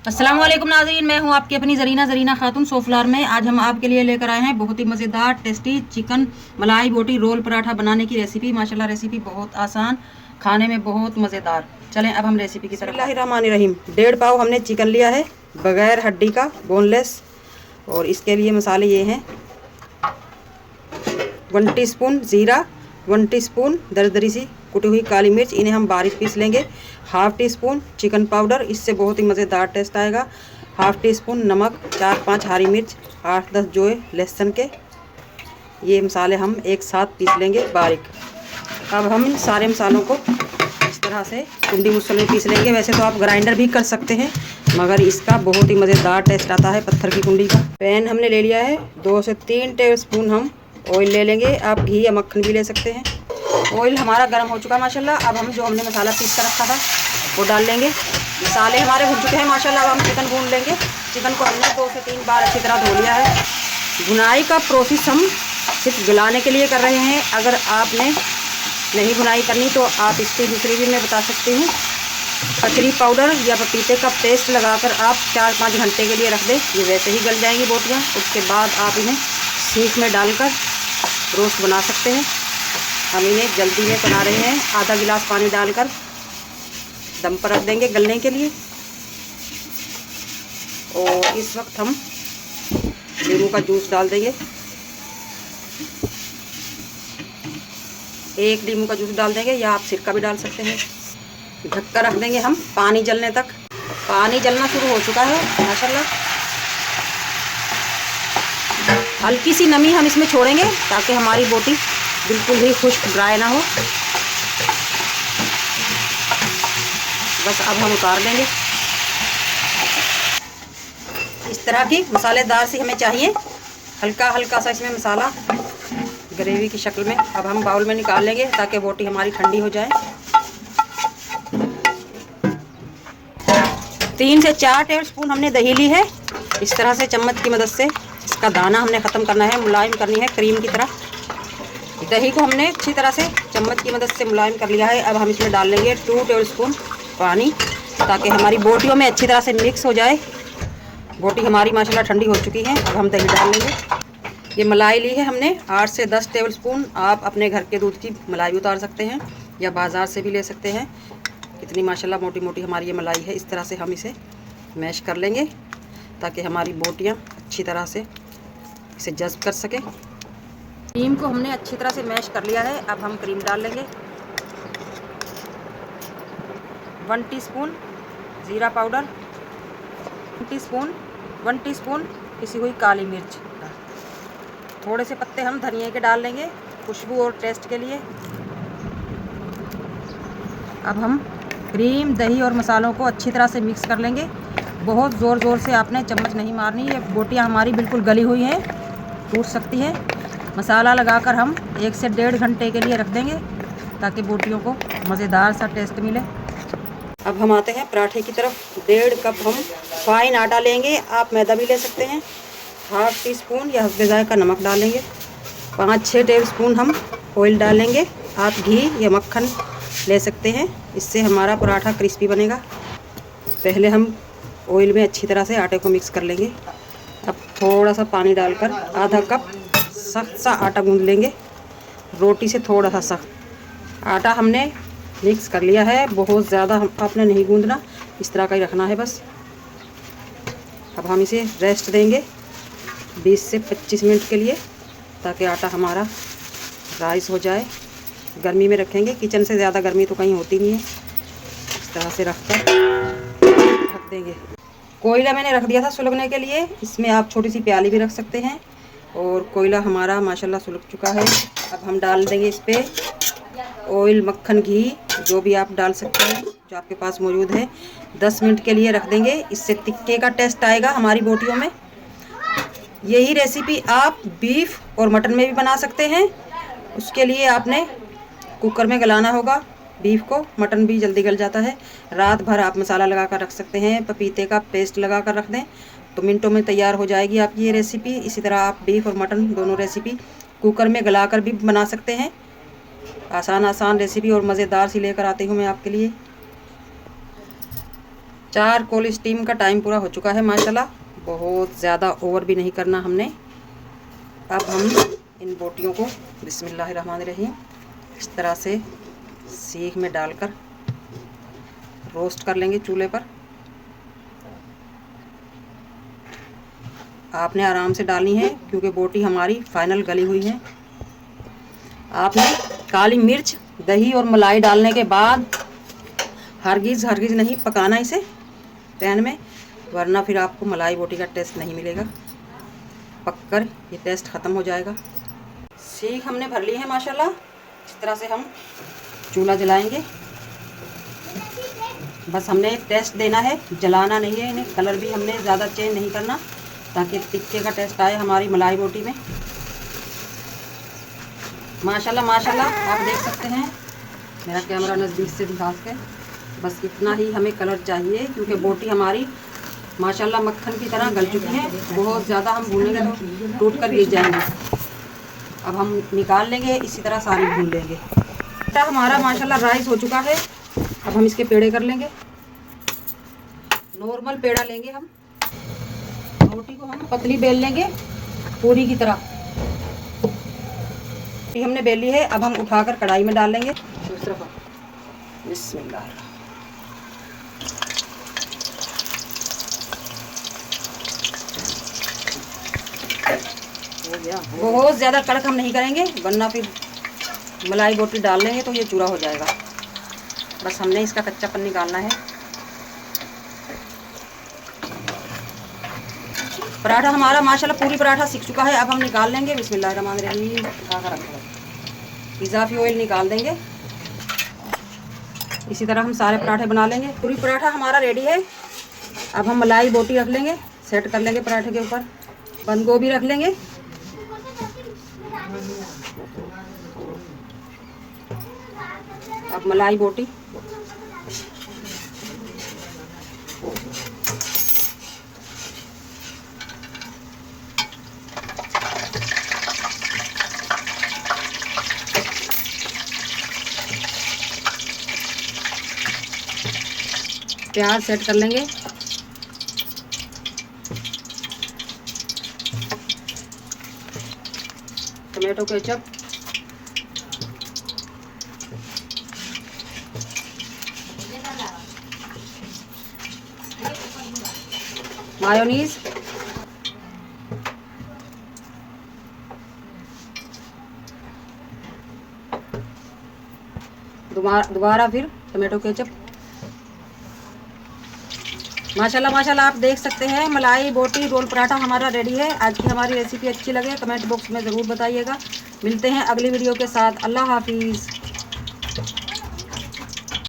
अस्सलाम वालेकुम नाज़रीन, मैं हूं आपकी अपनी ज़रीना खातून सोफलार में। आज हम आपके लिए लेकर आए हैं बहुत ही मज़ेदार टेस्टी चिकन मलाई बोटी रोल पराठा बनाने की रेसिपी। माशाल्लाह रेसिपी बहुत आसान, खाने में बहुत मज़ेदार। चलें अब हम रेसिपी की तरफ। बिस्मिल्लाहिर्रहमानिर्रहीम। 1.5 पाव हमने चिकन लिया है बग़ैर हड्डी का, बोनलेस। और इसके लिए मसाले ये हैं: 1 टीस्पून ज़ीरा, 1 टीस्पून दरदरी सी कुटी हुई काली मिर्च, इन्हें हम बारीक पीस लेंगे। 1/2 टीस्पून चिकन पाउडर, इससे बहुत ही मज़ेदार टेस्ट आएगा। 1/2 टीस्पून नमक, 4-5 हरी मिर्च, 8-10 जोए लहसुन के। ये मसाले हम एक साथ पीस लेंगे बारीक। अब हम इन सारे मसालों को इस तरह से कुंडी मुसल में पीस लेंगे। वैसे तो आप ग्राइंडर भी कर सकते हैं, मगर इसका बहुत ही मज़ेदार टेस्ट आता है पत्थर की कुंडी का। पैन हमने ले लिया है, 2 से 3 टेबलस्पून हम ऑयल ले लेंगे। आप घी या मक्खन भी ले सकते हैं। ऑयल हमारा गर्म हो चुका है माशाल्लाह। अब हम जो हमने मसाला पीस कर रखा था वो डाल लेंगे। मसाले हमारे भुन चुके हैं माशाल्लाह। अब हम चिकन भून लेंगे। चिकन को हमने 2 से 3 बार अच्छी तरह धो लिया है। भुनाई का प्रोसेस हम सिर्फ गलाने के लिए कर रहे हैं। अगर आपने नहीं भुनाई करनी तो आप इसकी दूसरी भी मैं बता सकती हूँ। कचरी पाउडर या पपीते का पेस्ट लगाकर आप 4-5 घंटे के लिए रख दें, ये वैसे ही गल जाएंगी बोटियाँ। उसके बाद आप इन्हें सीख में डालकर रोस्ट बना सकते हैं। हम इन्हें जल्दी में बना रहे हैं। आधा गिलास पानी डालकर दम पर रख देंगे गलने के लिए। और इस वक्त हम नींबू का जूस डाल देंगे। 1 नींबू का जूस डाल देंगे, या आप सिरका भी डाल सकते हैं। ढककर रख देंगे हम पानी जलने तक। पानी जलना शुरू हो चुका है माशाल्लाह। हल्की सी नमी हम इसमें छोड़ेंगे ताकि हमारी बोटी बिल्कुल ही खुश्क ड्राई ना हो। बस अब हम उतार लेंगे। इस तरह की मसालेदार सी हमें चाहिए, हल्का हल्का सा इसमें मसाला ग्रेवी की शक्ल में। अब हम बाउल में निकाल लेंगे ताकि बोटी हमारी ठंडी हो जाए। 3 से 4 टेबलस्पून हमने दही ली है। इस तरह से चम्मच की मदद से इसका दाना हमने ख़त्म करना है, मुलायम करनी है क्रीम की तरह। दही को हमने अच्छी तरह से चम्मच की मदद से मुलायम कर लिया है। अब हम इसमें डाल लेंगे 2 टेबलस्पून पानी, ताकि हमारी बोटियों में अच्छी तरह से मिक्स हो जाए। बोटी हमारी माशाल्लाह ठंडी हो चुकी है। अब हम दही डाल लेंगे। ये मलाई ली है हमने 8 से 10 टेबलस्पून। आप अपने घर के दूध की मलाई उतार सकते हैं या बाज़ार से भी ले सकते हैं। कितनी माशाल्लाह मोटी मोटी हमारी ये मलाई है। इस तरह से हम इसे मैश कर लेंगे ताकि हमारी बोटियाँ अच्छी तरह से इसे जज़्ब कर सकें। क्रीम को हमने अच्छी तरह से मैश कर लिया है। अब हम क्रीम डाल लेंगे। 1 टीस्पून ज़ीरा पाउडर, 1 टीस्पून पिसी हुई काली मिर्च, थोड़े से पत्ते हम धनिया के डाल लेंगे खुशबू और टेस्ट के लिए। अब हम क्रीम, दही और मसालों को अच्छी तरह से मिक्स कर लेंगे। बहुत ज़ोर ज़ोर से आपने चम्मच नहीं मारनी। ये बोटियाँ हमारी बिल्कुल गली हुई हैं, टूट सकती है। मसाला लगाकर हम 1 से 1.5 घंटे के लिए रख देंगे ताकि बोटियों को मज़ेदार सा टेस्ट मिले। अब हम आते हैं पराठे की तरफ। 1.5 कप हम फाइन आटा लेंगे, आप मैदा भी ले सकते हैं। 1/2 टीस्पून या हस्बे ज़ायक़ा नमक डालेंगे। 5-6 टेबलस्पून हम ऑयल डालेंगे। आप घी या मक्खन ले सकते हैं, इससे हमारा पराठा क्रिस्पी बनेगा। पहले हम ऑयल में अच्छी तरह से आटे को मिक्स कर लेंगे। अब थोड़ा सा पानी डालकर आधा कप सख्त सा आटा गूंद लेंगे, रोटी से थोड़ा सा सख्त। आटा हमने मिक्स कर लिया है, बहुत ज़्यादा आपने नहीं गूंदना, इस तरह का ही रखना है बस। अब हम इसे रेस्ट देंगे 20 से 25 मिनट के लिए ताकि आटा हमारा राइस हो जाए। गर्मी में रखेंगे, किचन से ज़्यादा गर्मी तो कहीं होती नहीं है। इस तरह से रखकर ढक देंगे। कोयला मैंने रख दिया था सुलगने के लिए, इसमें आप छोटी सी प्याली भी रख सकते हैं। और कोयला हमारा माशाल्लाह सुलग चुका है। अब हम डाल देंगे इस पर ऑयल, मक्खन, घी, जो भी आप डाल सकते हैं जो आपके पास मौजूद है। 10 मिनट के लिए रख देंगे, इससे तिक्के का टेस्ट आएगा हमारी बोटियों में। यही रेसिपी आप बीफ और मटन में भी बना सकते हैं। उसके लिए आपने कुकर में गलाना होगा बीफ को, मटन भी जल्दी गल जाता है। रात भर आप मसाला लगा कर रख सकते हैं, पपीते का पेस्ट लगा कर रख दें तो मिनटों में तैयार हो जाएगी आपकी ये रेसिपी। इसी तरह आप बीफ और मटन दोनों रेसिपी कुकर में गला कर भी बना सकते हैं। आसान रेसिपी और मज़ेदार सी लेकर आती हूँ मैं आपके लिए। 4 कॉल स्टीम का टाइम पूरा हो चुका है माशाल्लाह। बहुत ज़्यादा ओवर भी नहीं करना हमने। अब हम इन बोटियों को बिस्मिल्लाहिर्रहमानिर्रहीम इस तरह से सीख में डालकर रोस्ट कर लेंगे चूल्हे पर। आपने आराम से डालनी है क्योंकि बोटी हमारी फाइनल गली हुई है। आपने काली मिर्च, दही और मलाई डालने के बाद हरगिज़ नहीं पकाना इसे पैन में, वरना फिर आपको मलाई बोटी का टेस्ट नहीं मिलेगा। पककर ये टेस्ट ख़त्म हो जाएगा। सीख हमने भर ली है माशाल्लाह। इस तरह से हम चूल्हा जलाएंगे। बस हमने टेस्ट देना है, जलाना नहीं है इन्हें। कलर भी हमने ज़्यादा चेंज नहीं करना ताकि टिक्के का टेस्ट आए हमारी मलाई बोटी में। माशाल्लाह माशाल्लाह आप देख सकते हैं। मेरा कैमरा नज़दीक से दिखा के, बस इतना ही हमें कलर चाहिए क्योंकि बोटी हमारी माशाल्लाह मक्खन की तरह गल चुकी है। बहुत ज़्यादा हम भूनेंगे तो टूट कर गिर जाएंगे। अब हम निकाल लेंगे, इसी तरह सारी भून लेंगे। आटा हमारा माशाल्लाह राइस हो चुका है। अब हम इसके पेड़े कर लेंगे। नॉर्मल पेड़ा लेंगे हम। रोटी को हम पतली बेल लेंगे पूरी की तरह। रोटी हमने बेल ली है। अब हम उठाकर कढ़ाई में डाल लेंगे। बिस्मिल्लाह। बहुत ज़्यादा कड़क हम नहीं करेंगे वरना फिर मलाई बोटी डाल लेंगे तो ये चूरा हो जाएगा। बस हमने इसका कच्चापन निकालना है। पराठा हमारा माशाल्लाह पूरी पराठा सीख चुका है। अब हम निकाल लेंगे। बिस्मिल्लाहिर्रहमानिर्रहीम। इजाफी ऑयल निकाल देंगे। इसी तरह हम सारे पराठे बना लेंगे। पूरी पराठा हमारा रेडी है। अब हम मलाई बोटी रख लेंगे, सेट कर लेंगे पराठे के ऊपर। बंद गोभी रख लेंगे। अब मलाई बोटी, प्याज सेट कर लेंगे। टमाटो केचप, मायोनीज, दोबारा फिर टमाटो केचप। माशाल्लाह माशाल्लाह आप देख सकते हैं मलाई बोटी रोल पराठा हमारा रेडी है। आज की हमारी रेसिपी अच्छी लगे कमेंट बॉक्स में ज़रूर बताइएगा। मिलते हैं अगली वीडियो के साथ। अल्लाह हाफिज़।